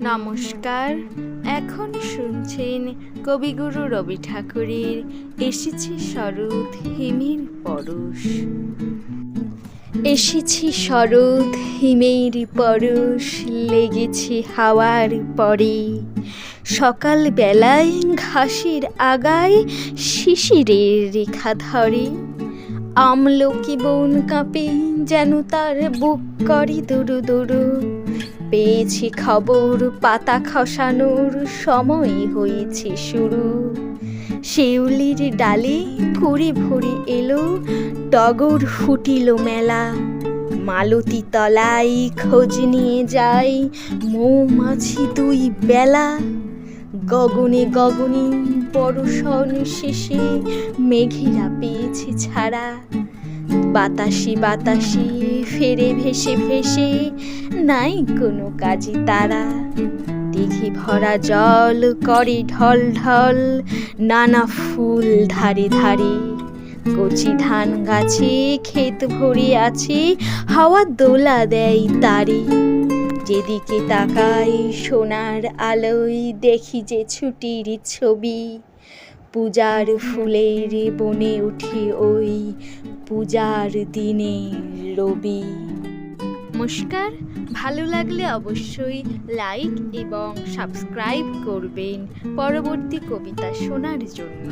নমস্কার, এখন শুনছেন কবিগুরু রবি ঠাকুরের এসেছি শরৎ হিমের পরশ। এসেছি শরৎ হিমের পরশ, লেগেছে হাওয়ার পরে। সকাল বেলায় ঘাসের আগায় শিশিরের রেখা ধরে। আমলকি বন কাঁপে, যেন তার বুক করে দুরু দুরু। পেয়েছি খবর, পাতা খসানোর সময় হয়েছে শুরু। শিউলির ডালে ভরে ভরে এলো, টগর ফুটিল মেলা। মালতী তলায় খোঁজ নিয়ে যায় মৌমাছি দুই বেলা। গগনে গগনে বর্ষণ শেষে মেঘেরা পেয়েছে ছাড়া। বাতাসে বাতাসে ফেরে ভেসে ভেসে, নাই কোনো কাজে তারা। দিঘি ভরা জল করে ঢল ঢল, নানা ফুল ধারে ধারে। কচি ধান গাছে ক্ষেত ভরে আছে, হাওয়া দোলা দেয় তারে। যেদিকে তাকাই সোনার আলোয়, দেখি যে ছুটির ছবি। পূজার ফুলের বনে উঠে ওই পূজার দিনের রবি। নমস্কার, ভালো লাগলে অবশ্যই লাইক এবং সাবস্ক্রাইব করবেন পরবর্তী কবিতা শোনার জন্য।